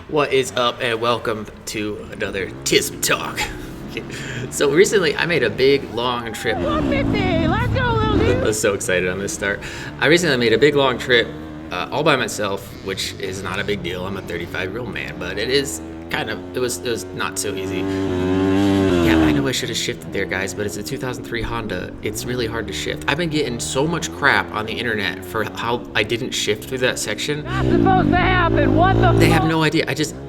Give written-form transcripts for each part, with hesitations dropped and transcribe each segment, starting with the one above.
What is up, and welcome to another TISM Talk. So recently, I made a big, long trip. 150, let's go, little dude. I was so excited on this start. I recently made a big, long trip all by myself, which is not a big deal. I'm a 35-year-old man, but it was not so easy. Yeah, I know I should have shifted there, guys, but it's a 2003 Honda. It's really hard to shift. I've been getting so much crap on the internet for how I didn't shift through that section. Not supposed to happen. What the They fuck? have no idea.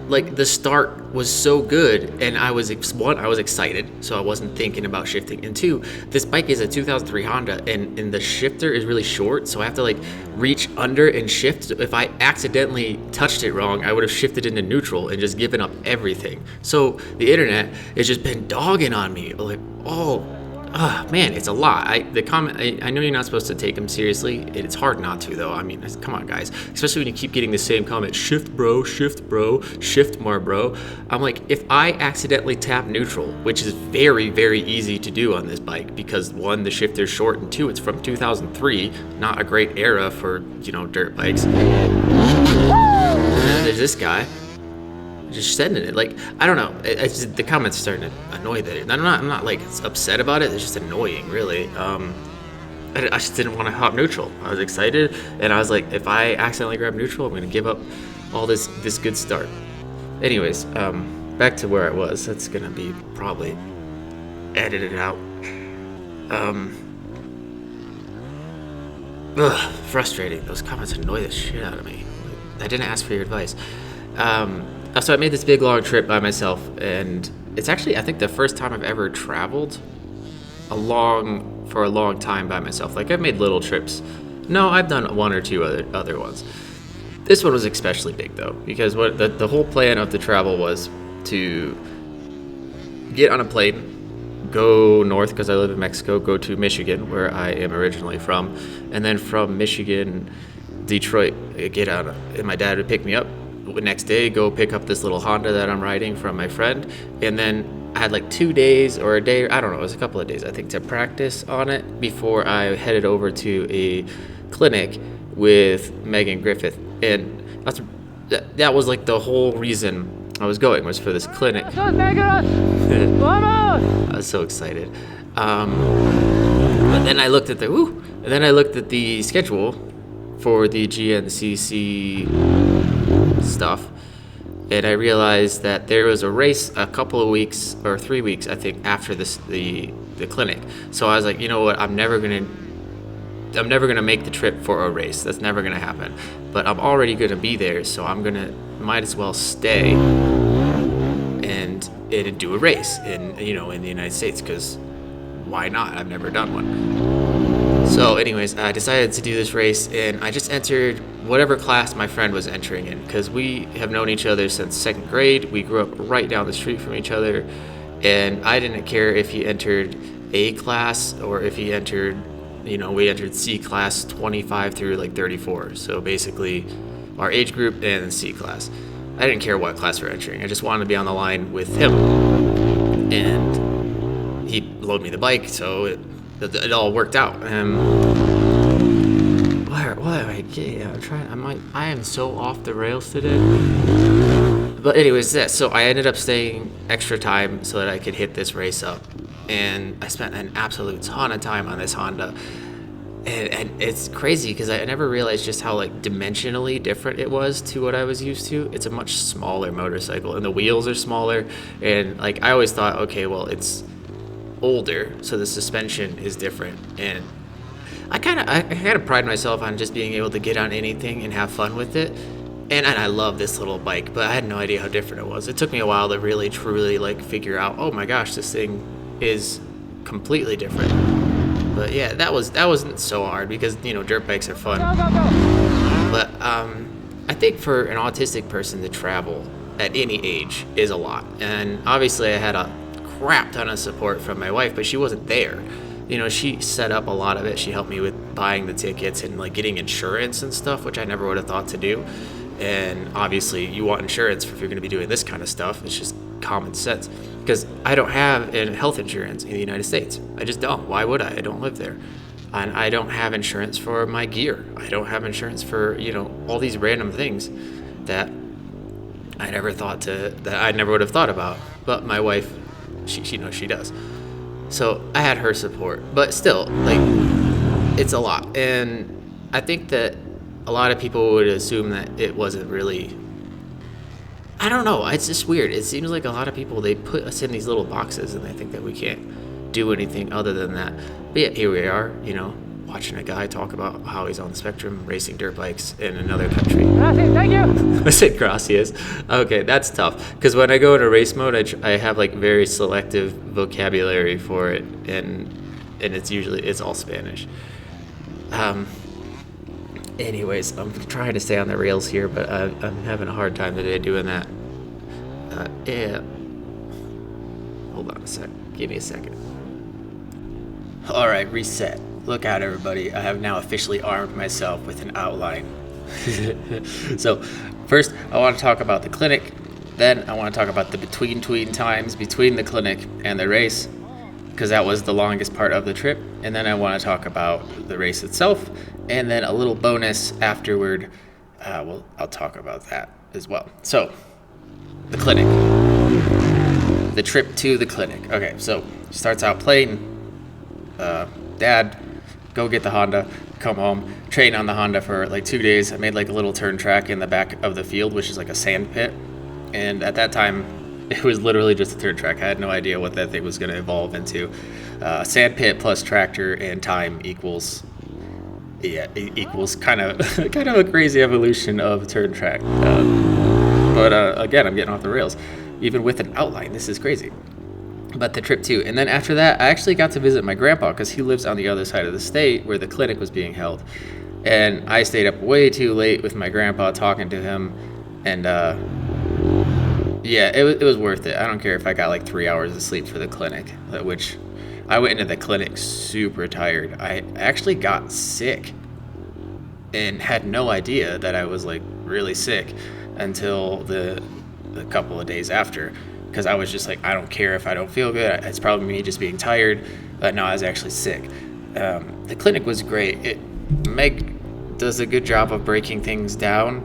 The start was so good, and I was excited, so I wasn't thinking about shifting. And two, this bike is a 2003 Honda, and the shifter is really short, so I have to reach under and shift. So if I accidentally touched it wrong, I would have shifted into neutral and just given up everything. So the internet has just been dogging on me, man, it's a lot. I know you're not supposed to take them seriously. It's hard not to, though. I mean, come on, guys. Especially when you keep getting the same comment, shift, bro, shift more, bro. I'm like, if I accidentally tap neutral, which is very, very easy to do on this bike because one, the shifter's short, and two, it's from 2003, not a great era for, dirt bikes. And then there's this guy just sending it. I don't know. The comments are starting to annoy that. I'm not upset about it. It's just annoying, really. I just didn't want to hop neutral. I was excited, and I was like, if I accidentally grab neutral, I'm gonna give up all this good start. Anyways, back to where I was. That's gonna be probably edited out. Frustrating. Those comments annoy the shit out of me. I didn't ask for your advice. So I made this big, long trip by myself, and it's actually, I think, the first time I've ever traveled for a long time by myself. I've made little trips. No, I've done one or two other ones. This one was especially big, though, because what the whole plan of the travel was to get on a plane, go north, because I live in Mexico, go to Michigan, where I am originally from, and then from Michigan, Detroit, get out, and my dad would pick me up. The next day, go pick up this little Honda that I'm riding from my friend, and then I had 2 days or a day, I don't know, it was a couple of days, I think, to practice on it before I headed over to a clinic with Megan Griffith, and that was the whole reason I was going, was for this clinic. I was so excited. But then I looked at the schedule for the GNCC stuff, and I realized that there was a race a couple of weeks or 3 weeks, I think, after the clinic. So I was like, you know what, I'm never gonna make the trip for a race. That's never gonna happen. But I'm already gonna be there, so might as well stay and do a race in the United States, because why not? I've never done one. So anyways, I decided to do this race, and I just entered whatever class my friend was entering in, because we have known each other since second grade. We grew up right down the street from each other, and I didn't care if he entered A class or if he entered, we entered C class 25 through 34. So basically our age group and C class. I didn't care what class we're entering. I just wanted to be on the line with him. And he loaned me the bike, so it all worked out. What am I getting? I am so off the rails today. But anyways, so I ended up staying extra time so that I could hit this race up, and I spent an absolute ton of time on this Honda. And it's crazy because I never realized just how dimensionally different it was to what I was used to. It's a much smaller motorcycle, and the wheels are smaller. And I always thought, okay, well, it's older, so the suspension is different. And I kind of pride myself on just being able to get on anything and have fun with it. And I love this little bike, but I had no idea how different it was. It took me a while to really, truly figure out, oh my gosh, this thing is completely different. But yeah, that wasn't so hard because dirt bikes are fun. But I think for an autistic person to travel at any age is a lot. And obviously I had a crap ton of support from my wife, but she wasn't there. She set up a lot of it. She helped me with buying the tickets and getting insurance and stuff, which I never would have thought to do. And obviously you want insurance if you're going to be doing this kind of stuff. It's just common sense, because I don't have health insurance in the United States. I just don't. Why would I? I don't live there. And I don't have insurance for my gear. I don't have insurance for, all these random things that I never thought that I never would have thought about. But my wife, she knows she does. So I had her support, but still, like, it's a lot. And I think that a lot of people would assume that it wasn't really, I don't know, it's just weird. It seems like a lot of people, they put us in these little boxes and they think that we can't do anything other than that. But yeah, here we are, watching a guy talk about how he's on the spectrum racing dirt bikes in another country. Gracias, thank you. I said gracias. Okay, that's tough. Because when I go into race mode, I have like very selective vocabulary for it, and it's all Spanish. Anyways, I'm trying to stay on the rails here, but I'm having a hard time today doing that. Yeah. Hold on a sec. Give me a second. All right, reset. Look out, everybody. I have now officially armed myself with an outline. So, first, I want to talk about the clinic. Then, I want to talk about the between times between the clinic and the race, because that was the longest part of the trip. And then I want to talk about the race itself, and then a little bonus afterward. I'll talk about that as well. So, the clinic. The trip to the clinic. Okay, so starts out playing. Dad, go get the Honda, come home, train on the Honda for like 2 days. I made like a little turn track in the back of the field, which is like a sand pit. And at that time, it was literally just a turn track. I had no idea what that thing was going to evolve into. Sand pit plus tractor and time equals kind of a crazy evolution of turn track. But again, I'm getting off the rails. Even with an outline, this is crazy. But the trip too. And then after that, I actually got to visit my grandpa because he lives on the other side of the state where the clinic was being held. And I stayed up way too late with my grandpa talking to him. And yeah, it was worth it. I don't care if I got like 3 hours of sleep for the clinic, which I went into the clinic super tired. I actually got sick and had no idea that I was like really sick until the couple of days after. Because I was just like, I don't care if I don't feel good. It's probably me just being tired. But no, I was actually sick. The clinic was great. Meg does a good job of breaking things down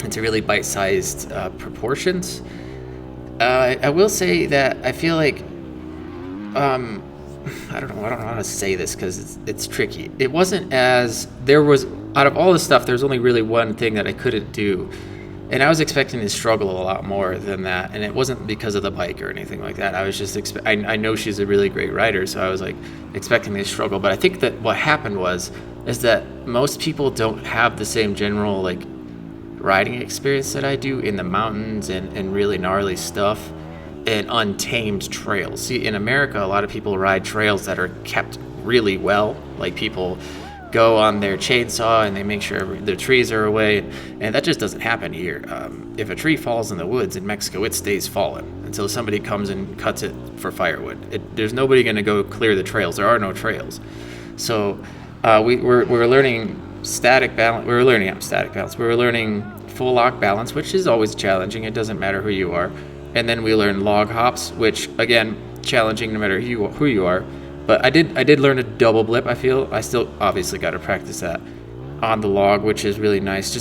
into really bite-sized proportions. I will say that I feel like, I don't know how to say this because it's tricky. It wasn't out of all the stuff, there's only really one thing that I couldn't do. And I was expecting to struggle a lot more than that. And it wasn't because of the bike or anything like that. I was just, I know she's a really great rider, so I was like expecting to struggle. But I think that what happened is that most people don't have the same general like riding experience that I do in the mountains and really gnarly stuff and untamed trails. See, in America, a lot of people ride trails that are kept really well. Like people go on their chainsaw and they make sure the trees are away, and that just doesn't happen here. If a tree falls in the woods in Mexico, it stays fallen until somebody comes and cuts it for firewood. There's nobody going to go clear the trails. There are no trails. So we're learning static balance. We were learning full lock balance, which is always challenging. It doesn't matter who you are. And then we learned log hops, which again challenging no matter who you are. But I did learn a double blip. I feel I still obviously got to practice that on the log, which is really nice.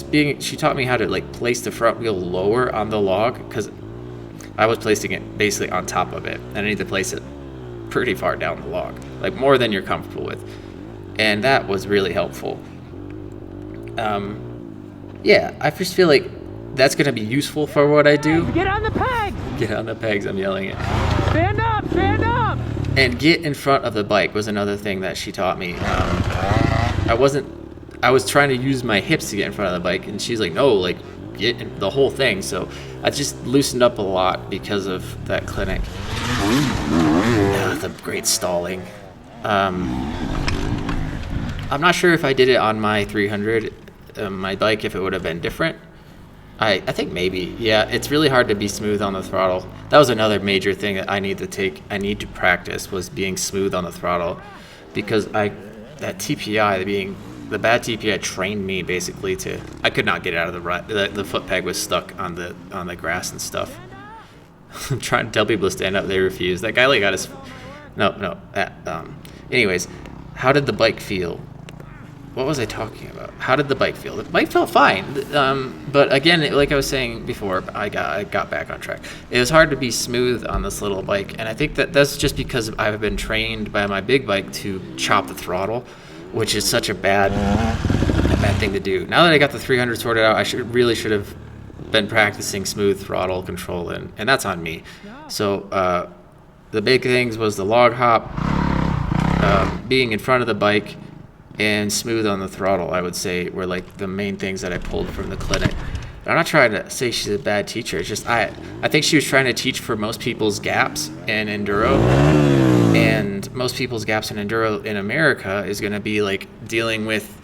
She taught me how to like place the front wheel lower on the log because I was placing it basically on top of it, and I need to place it pretty far down the log, like more than you're comfortable with, and that was really helpful. Yeah, I just feel like that's gonna be useful for what I do. Get on the pegs! Get on the pegs. I'm yelling it. Stand up! Stand up! And get in front of the bike was another thing that she taught me. I was trying to use my hips to get in front of the bike, and she's like, no, like, get in the whole thing. So I just loosened up a lot because of that clinic. The great stalling. I'm not sure if I did it on my 300, my bike, if it would have been different. I think maybe, yeah. It's really hard to be smooth on the throttle. That was another major thing that I need to practice, was being smooth on the throttle, because that TPI, the bad TPI trained me basically I could not get out of the foot peg was stuck on the grass and stuff. I'm trying to tell people to stand up, they refuse. That guy like got his, anyways, how did the bike feel? what was I talking about? How did the bike feel? The bike felt fine. But again, like I was saying before, I got back on track. It was hard to be smooth on this little bike, and I think that's just because I've been trained by my big bike to chop the throttle, which is such a bad thing to do. Now that I got the 300 sorted out, I should have been practicing smooth throttle control, and that's on me. So the big things was the log hop, being in front of the bike, and smooth on the throttle, I would say, were like the main things that I pulled from the clinic. And I'm not trying to say she's a bad teacher. It's just I think she was trying to teach for most people's gaps in enduro, and most people's gaps in enduro in America is going to be like dealing with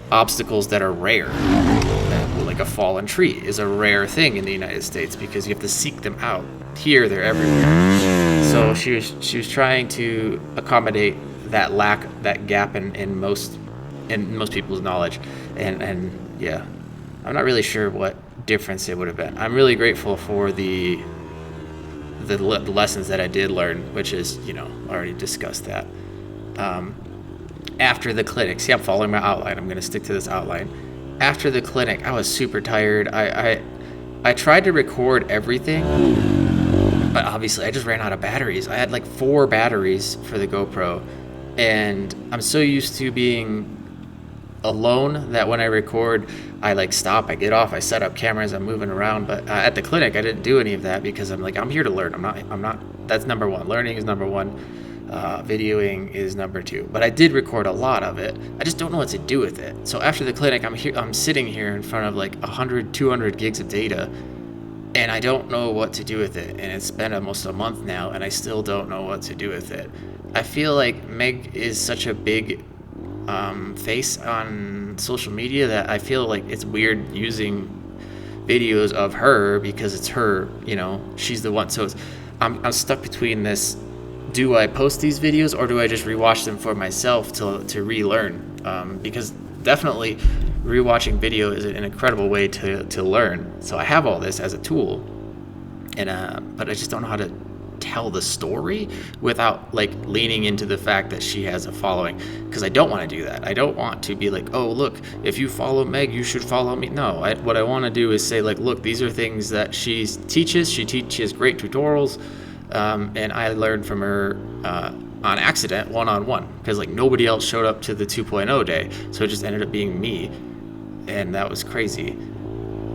obstacles that are rare. Like a fallen tree is a rare thing in the United States because you have to seek them out. Here, they're everywhere. So she was trying to accommodate that gap in most people's knowledge, and yeah, I'm not really sure what difference it would have been. I'm really grateful for the lessons that I did learn, which is, already discussed that. After the clinic, see, I'm following my outline. I'm going to stick to this outline. After the clinic, I was super tired. I tried to record everything, but obviously I just ran out of batteries. I had like 4 batteries for the GoPro, and I'm so used to being alone that when I record, I like stop, I get off, I set up cameras, I'm moving around. But at the clinic, I didn't do any of that because I'm here to learn. I'm not. That's number one. Learning is number one. Videoing is number 2. But I did record a lot of it. I just don't know what to do with it. So after the clinic, I'm sitting here in front of like 100, 200 gigs of data, and I don't know what to do with it. And it's been almost a month now, and I still don't know what to do with it. I feel like Meg is such a big face on social media that I feel like it's weird using videos of her because it's her, she's the one. So I'm stuck between this. Do I post these videos or do I just rewatch them for myself to relearn? Because definitely rewatching video is an incredible way to learn. So I have all this as a tool, and but I just don't know how to tell the story without like leaning into the fact that she has a following, because I don't want to do that. I don't want to be like, oh look, if you follow Meg, you should follow me. No, what I want to do is say like, look, these are things that she teaches great tutorials. And I learned from her on accident, one-on-one, because like nobody else showed up to the 2.0 day, so it just ended up being me, and that was crazy.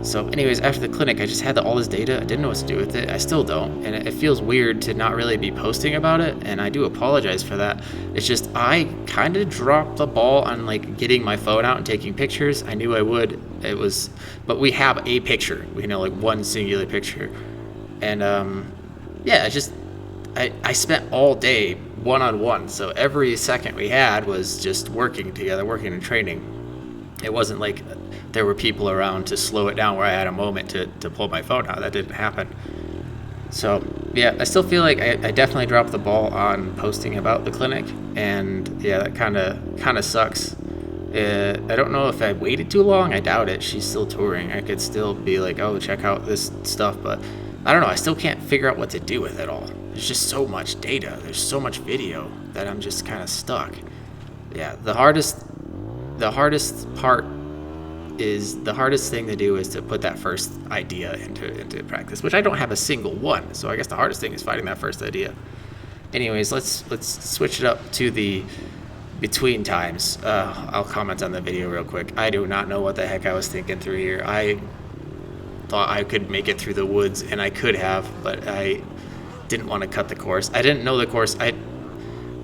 So anyways, after the clinic, I just had all this data. I didn't know what to do with it. I still don't, and it feels weird to not really be posting about it, and I do apologize for that. It's just I kind of dropped the ball on like getting my phone out and taking pictures. I knew I would. But we have a picture, like one singular picture, and yeah, I spent all day one-on-one, so every second we had was just working together, working and training. It wasn't like there were people around to slow it down where I had a moment to pull my phone out. That didn't happen. So yeah, I still feel like I definitely dropped the ball on posting about the clinic, and yeah, that kind of sucks. I don't know if I waited too long. I doubt it. She's still touring. I could still be like, oh, check out this stuff, but I don't know. I still can't figure out what to do with it all. There's just so much data. There's so much video that I'm just kind of stuck. Yeah, the hardest thing to do is to put that first idea into practice, which I don't have a single one. So I guess the hardest thing is finding that first idea. Anyways, let's switch it up to the between times. I'll comment on the video real quick. I do not know what the heck I was thinking through here. I thought I could make it through the woods, and I could have, but I didn't want to cut the course. I didn't know the course.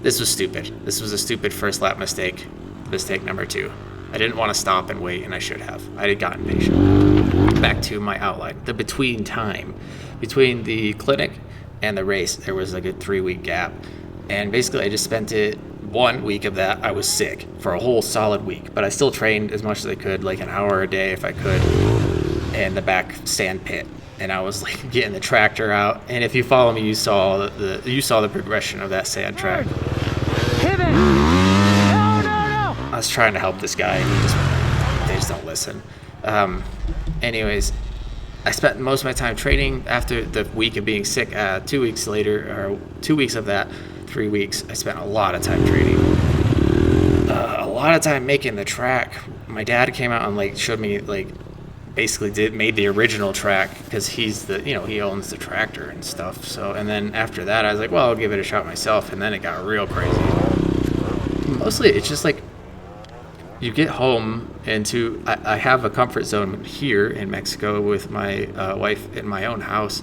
This was stupid. This was a stupid first lap mistake. Mistake number 2. I didn't want to stop and wait, and I should have. I had gotten patient. Back to my outline. The between time. Between the clinic and the race, there was like a 3-week gap. And basically, I just spent 1 week of that. I was sick for a whole solid week. But I still trained as much as I could, like an hour a day if I could, in the back sand pit. And I was like getting the tractor out. And if you follow me, you saw the progression of that sand track. Pivot! No! I was trying to help this guy, and they just don't listen. Anyways, I spent most of my time training. After the week of being sick, 2 weeks later, or 2 weeks of that, 3 weeks, I spent a lot of time training. A lot of time making the track. My dad came out and like showed me like basically made the original track because he's the he owns the tractor and stuff. So and then after that I was like, well, I'll give it a shot myself, and then it got real crazy. Mostly it's just like you get home into I have a comfort zone here in Mexico with my wife in my own house,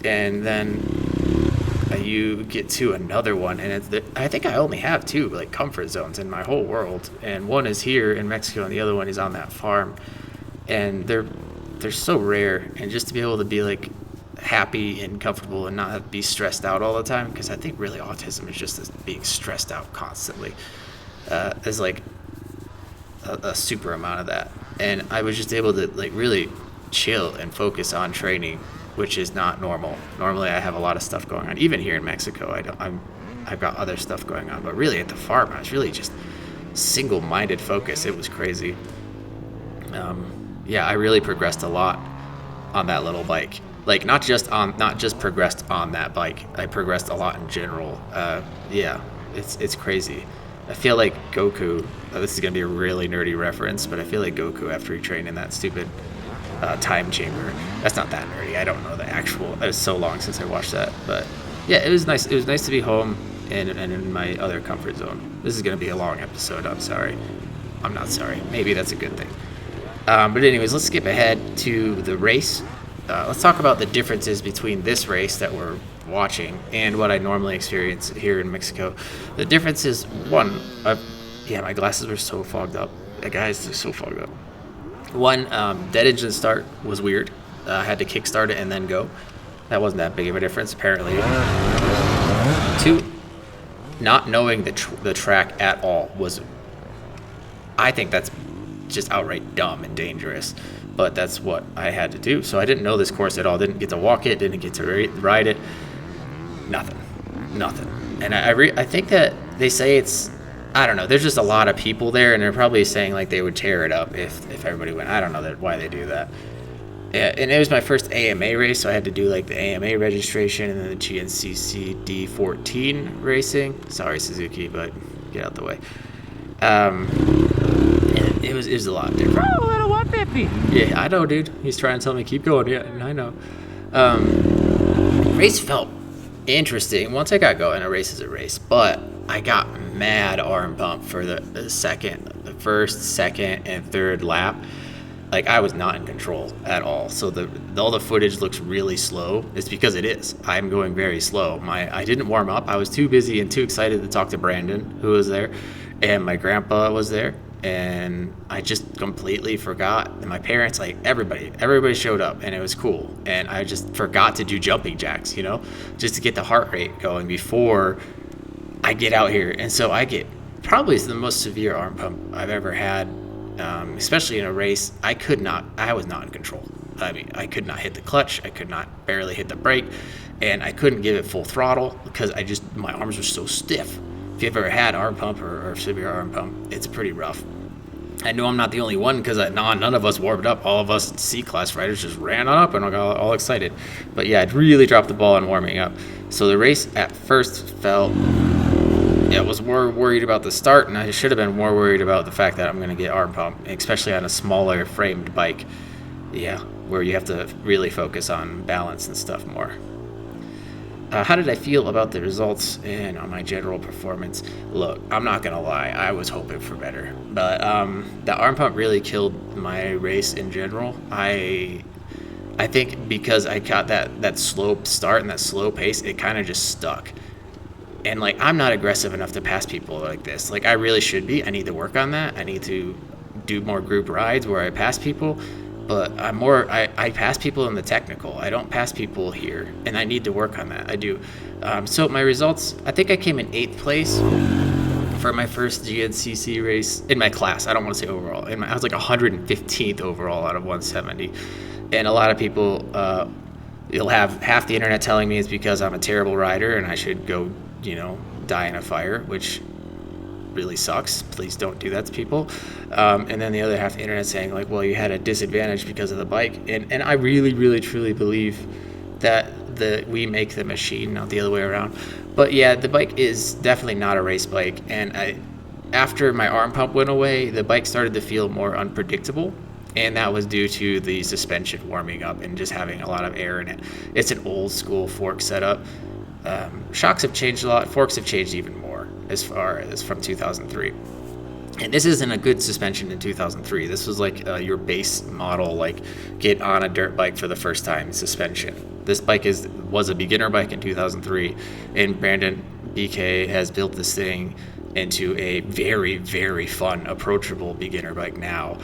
and then you get to another one, and I think I only have two like comfort zones in my whole world, and one is here in Mexico and the other one is on that farm, and they're so rare. And just to be able to be like happy and comfortable and not have to be stressed out all the time, because I think really autism is just this being stressed out constantly, is like a super amount of that. And I was just able to like really chill and focus on training, which is not normal. Normally I have a lot of stuff going on. Even here in Mexico, I've got other stuff going on, but really at the farm I was really just single-minded focus. It was crazy. I really progressed a lot on that little bike. Like not just progressed on that bike. I progressed a lot in general. It's crazy. I feel like Goku, this is going to be a really nerdy reference, but I feel like Goku after he trained in that stupid time chamber. That's not that nerdy. I don't know the actual. It was so long since I watched that. But yeah, it was nice. It was nice to be home and in my other comfort zone. This is going to be a long episode. I'm sorry. I'm not sorry. Maybe that's a good thing. But anyways, let's skip ahead to the race. Let's talk about the differences between this race that we're watching and what I normally experience here in Mexico. The difference is one, my glasses were so fogged up. Guys, they're so fogged up. One, dead engine start was weird. I had to kickstart it and then go. That wasn't that big of a difference, apparently. Two, not knowing the track at all was, I think that's just outright dumb and dangerous. But that's what I had to do. So I didn't know this course at all. Didn't get to walk it. Didn't get to ride it. Nothing. And I think that they say it's, I don't know. There's just a lot of people there, and they're probably saying like they would tear it up if everybody went. I don't know why they do that. Yeah, and it was my first AMA race, so I had to do like the AMA registration and then the GNCC D14 racing. Sorry, Suzuki, but get out the way. And it was a lot different. Oh, little 150. Yeah, I know, dude. He's trying to tell me keep going. Yeah, I know. Race felt interesting. Once I got going, a race is a race, but I got mad arm pump for the first, second, and third lap. Like I was not in control at all. So all the footage looks really slow. It's because it is. I'm going very slow. I didn't warm up. I was too busy and too excited to talk to Brandon, who was there, and my grandpa was there. And I just completely forgot. And my parents, like everybody showed up, and it was cool. And I just forgot to do jumping jacks, just to get the heart rate going before I get out here. And so I get probably the most severe arm pump I've ever had, especially in a race. I was not in control. I mean, I could not hit the clutch. I could not barely hit the brake, and I couldn't give it full throttle because my arms were so stiff. If you've ever had arm pump or severe arm pump, it's pretty rough. I know I'm not the only one because none of us warmed up. All of us C-class riders just ran on up and I got all excited. But yeah, I'd really dropped the ball on warming up. So the race at first felt, I was more worried about the start, and I should have been more worried about the fact that I'm going to get arm pump, especially on a smaller framed bike. Yeah, where you have to really focus on balance and stuff more. How did I feel about the results and on my general performance? Look, I'm not going to lie. I was hoping for better. But the arm pump really killed my race in general. I think because I got that slow start and that slow pace, it kind of just stuck. And, like, I'm not aggressive enough to pass people like this. Like, I really should be. I need to work on that. I need to do more group rides where I pass people. But I pass people in the technical. I don't pass people here, and I need to work on that. I do. So my results, I think I came in 8th place for my first GNCC race in my class. I don't want to say overall. I was like 115th overall out of 170. And a lot of people, you'll have half the internet telling me it's because I'm a terrible rider and I should go, die in a fire, which really sucks. Please don't do that to people. And then the other half of the internet saying like, well, you had a disadvantage because of the bike. And I really, really, truly believe that we make the machine, not the other way around. But yeah, the bike is definitely not a race bike. And after my arm pump went away, the bike started to feel more unpredictable. And that was due to the suspension warming up and just having a lot of air in it. It's an old school fork setup. Shocks have changed a lot. Forks have changed even more as far as from 2003. And this isn't a good suspension in 2003. This was like your base model, like get on a dirt bike for the first time suspension. This bike was a beginner bike in 2003, and Brandon BK has built this thing into a very, very fun, approachable beginner bike now.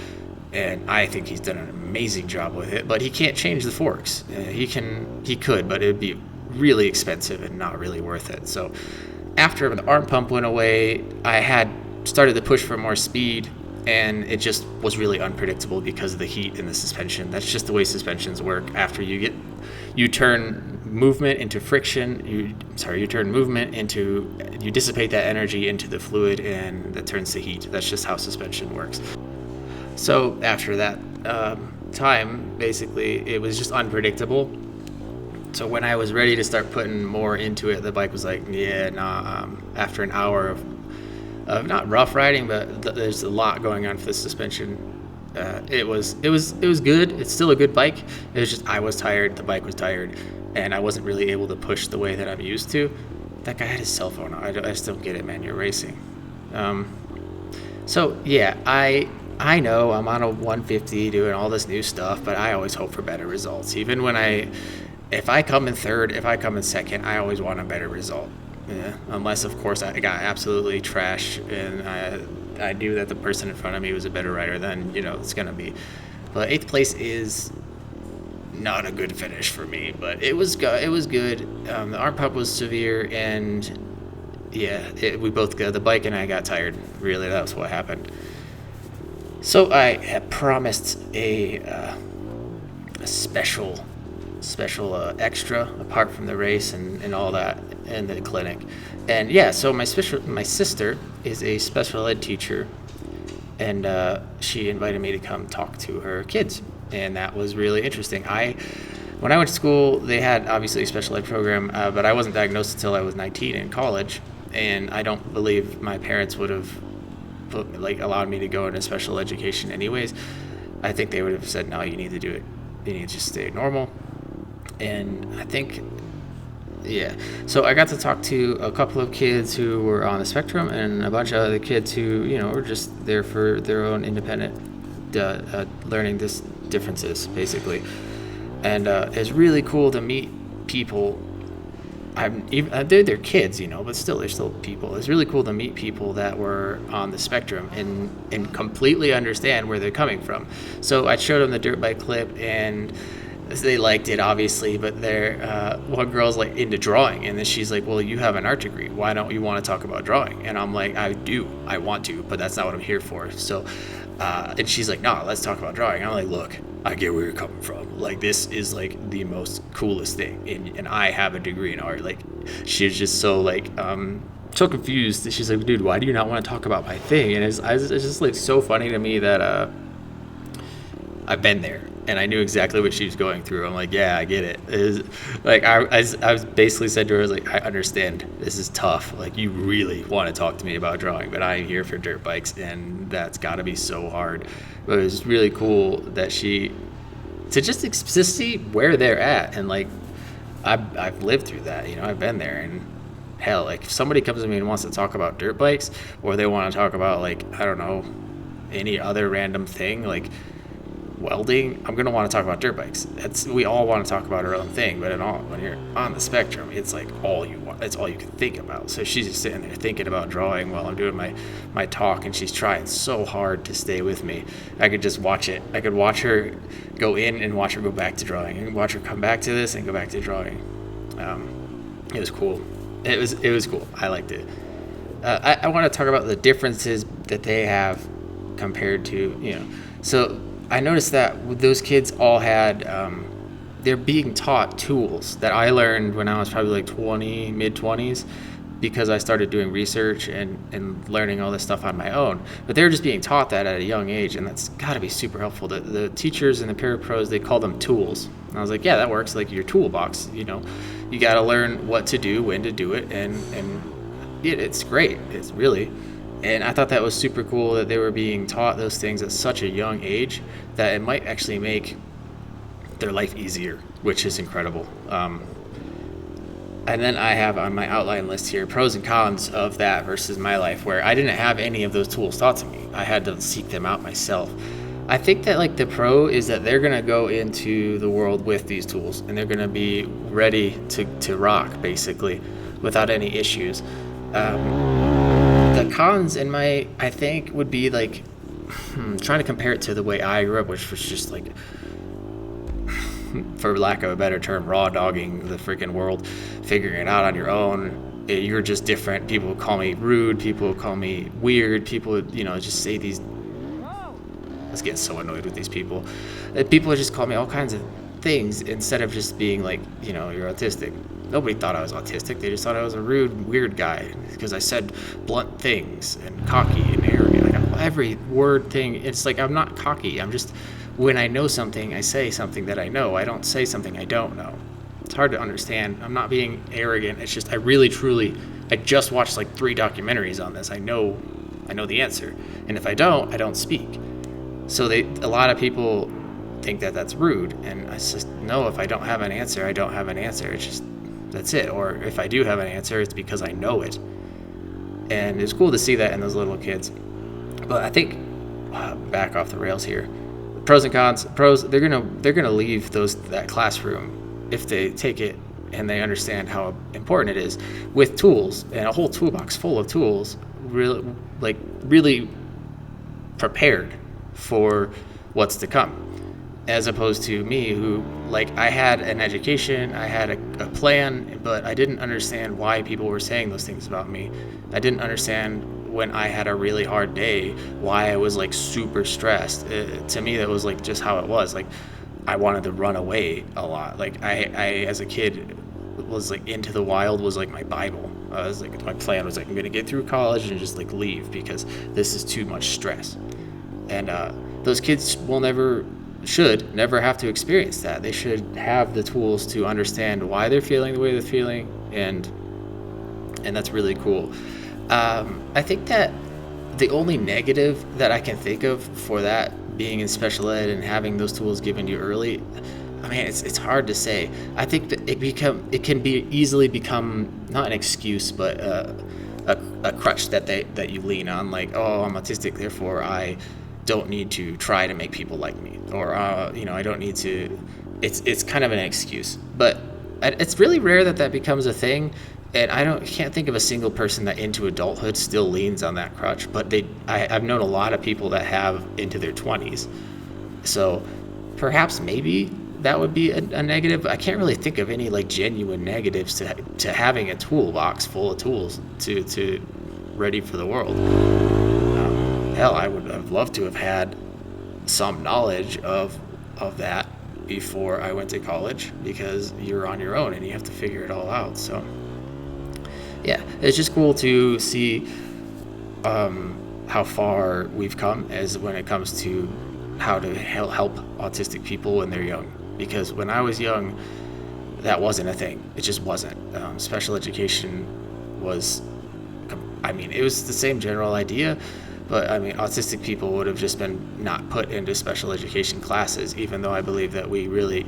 And I think he's done an amazing job with it, but he can't change the forks. He could, but it would be really expensive and not really worth it. So after the arm pump went away, I had started to push for more speed, and it just was really unpredictable because of the heat in the suspension. That's just the way suspensions work. After you turn movement into friction, you dissipate that energy into the fluid, and that turns to heat. That's just how suspension works. So after that time, basically, it was just unpredictable. So when I was ready to start putting more into it, the bike was like, after an hour of not rough riding, but there's a lot going on for the suspension. It was good. It's still a good bike. It was just I was tired, the bike was tired, and I wasn't really able to push the way that I'm used to. That guy had his cell phone. I just don't get it, man. You're racing. So yeah, I know I'm on a 150 doing all this new stuff, but I always hope for better results. Even if I come in third, if I come in second, I always want a better result. Yeah, unless, of course, I got absolutely trashed and I knew that the person in front of me was a better rider, then, it's going to be. But 8th place is not a good finish for me, but it was good. The arm pump was severe, and yeah, we both got, the bike and I got tired. Really, that was what happened. So I had promised a special extra apart from the race and all that in the clinic. And yeah, so my sister is a special ed teacher, and she invited me to come talk to her kids, and that was really interesting. When I went to school, they had obviously a special ed program, but I wasn't diagnosed until I was 19 in college, and I don't believe my parents would have allowed me to go into special education anyways. I think they would have said, no, you need to do it. You need to just stay normal. And I think, yeah. So I got to talk to a couple of kids who were on the spectrum, and a bunch of other kids who, were just there for their own independent learning differences, basically. And it's really cool to meet people. They're kids, but still, they're still people. It's really cool to meet people that were on the spectrum and completely understand where they're coming from. So I showed them the dirt bike clip, and they liked it, obviously, but one girl's like into drawing, and then she's like, well, you have an art degree. Why don't you want to talk about drawing? And I'm like, I want to, but that's not what I'm here for. So, and she's like, no, let's talk about drawing. I'm like, look, I get where you're coming from. Like, this is like the most coolest thing, and I have a degree in art. Like, she's just so so confused. She's like, dude, why do you not want to talk about my thing? And it's just like so funny to me that I've been there, and I knew exactly what she was going through. I'm like, yeah, I get it. I was basically said to her, I was like, I understand, this is tough. Like, you really want to talk to me about drawing, but I'm here for dirt bikes, and that's got to be so hard. But it was really cool that to see where they're at, and like, I've lived through that. I've been there, and hell, like, if somebody comes to me and wants to talk about dirt bikes, or they want to talk about, like, I don't know, any other random thing, like welding, I'm gonna want to talk about dirt bikes. We all want to talk about our own thing, but when you're on the spectrum, it's like it's all you can think about. So she's just sitting there thinking about drawing while I'm doing my talk, and she's trying so hard to stay with me. I could just watch it. I could watch her go in and watch her go back to drawing, and watch her come back to this and go back to drawing. It was cool. It was cool. I liked it. I want to talk about the differences that they have compared to, so I noticed that those kids all had, they're being taught tools that I learned when I was probably like mid-20s, because I started doing research and learning all this stuff on my own. But they were just being taught that at a young age, and that's got to be super helpful. The teachers and the parapros, they call them tools. And I was like, yeah, that works, like your toolbox. You got to learn what to do, when to do it, and it's great. It's really, And I thought that was super cool that they were being taught those things at such a young age, that it might actually make their life easier, which is incredible. And then I have on my outline list here pros and cons of that versus my life, where I didn't have any of those tools taught to me. I had to seek them out myself. I think that like the pro is that they're gonna go into the world with these tools, and they're gonna be ready to rock basically without any issues. The cons in my, I think, would be like trying to compare it to the way I grew up, which was just like, for lack of a better term, raw dogging the freaking world, figuring it out on your own. You're just different. People would call me rude. People would call me weird. People would, just say these. I was getting so annoyed with these people. People would just call me all kinds of things instead of just being like, you're autistic. Nobody thought I was autistic. They just thought I was a rude, weird guy because I said blunt things and cocky and arrogant. Like every word thing, it's like I'm not cocky. I'm just, when I know something, I say something that I know. I don't say something I don't know. It's hard to understand. I'm not being arrogant. It's just I really, truly, I just watched like 3 documentaries on this. I know the answer. And if I don't speak. So a lot of people think that that's rude, and I just no. If I don't have an answer, I don't have an answer. It's just that's it. Or if I do have an answer, it's because I know it. And it's cool to see that in those little kids. But I think back off the rails here. Pros and cons. Pros, they're gonna leave that classroom if they take it and they understand how important it is with tools and a whole toolbox full of tools. Really prepared for what's to come, as opposed to me who, like, I had an education, I had a plan, but I didn't understand why people were saying those things about me. I didn't understand when I had a really hard day why I was like super stressed. To me, that was like just how it was. Like, I wanted to run away a lot. Like I as a kid was like Into the Wild was like my Bible. I was like, my plan was like, I'm gonna get through college and just like leave because this is too much stress. And those kids should never have to experience that. They should have the tools to understand why they're feeling the way they're feeling, and that's really cool. I think that the only negative that I can think of for that being in special ed and having those tools given to you early, I mean, it's hard to say. I think that it can be easily become not an excuse, but a crutch that you lean on. Like, oh, I'm autistic, therefore I don't need to try to make people like me, or I don't need to. It's kind of an excuse, but it's really rare that becomes a thing. And I can't think of a single person that into adulthood still leans on that crutch. But I've known a lot of people that have into their 20s. So perhaps maybe that would be a negative. I can't really think of any like genuine negatives to having a toolbox full of tools to ready for the world. Hell, I would have loved to have had some knowledge of that before I went to college, because you're on your own and you have to figure it all out. So yeah, it's just cool to see how far we've come as when it comes to how to help autistic people when they're young. Because when I was young, that wasn't a thing. It just wasn't. Special education was, it was the same general idea, but autistic people would have just been not put into special education classes, even though I believe that we really,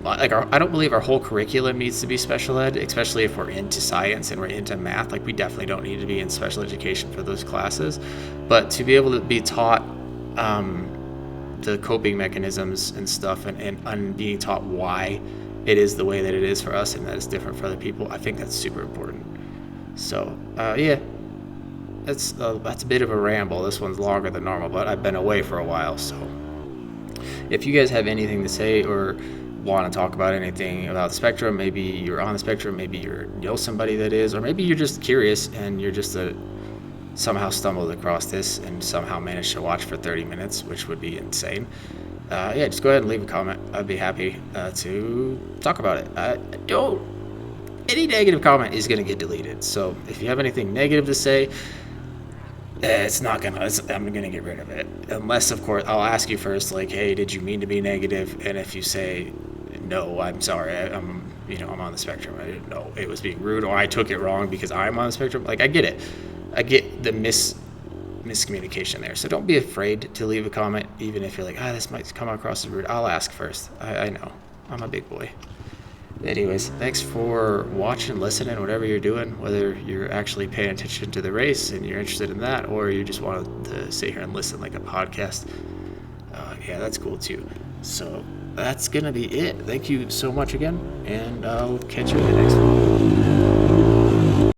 I don't believe our whole curriculum needs to be special ed, especially if we're into science and we're into math. Like, we definitely don't need to be in special education for those classes. But to be able to be taught the coping mechanisms and stuff, and being taught why it is the way that it is for us and that it's different for other people, I think that's super important. So, yeah. That's a bit of a ramble. This one's longer than normal, but I've been away for a while. So if you guys have anything to say or want to talk about anything about the spectrum, maybe you're on the spectrum, maybe you know somebody that is, or maybe you're just curious and you're just somehow stumbled across this and somehow managed to watch for 30 minutes, which would be insane. Yeah, just go ahead and leave a comment. I'd be happy to talk about it. Any negative comment is going to get deleted. So if you have anything negative to say, I'm gonna get rid of it, unless of course I'll ask you first, like, hey, did you mean to be negative? And if you say no, I'm sorry, I'm on the spectrum, I didn't know it was being rude, or I took it wrong because I'm on the spectrum. Like, I get it, I get the miscommunication there. So don't be afraid to leave a comment, even if you're like, this might come across as rude. I'll ask first. I know. I'm a big boy. Anyways, thanks for watching, listening, whatever you're doing, whether you're actually paying attention to the race and you're interested in that, or you just wanted to sit here and listen like a podcast. Yeah, that's cool too. So that's going to be it. Thank you so much again, and I'll catch you in the next one.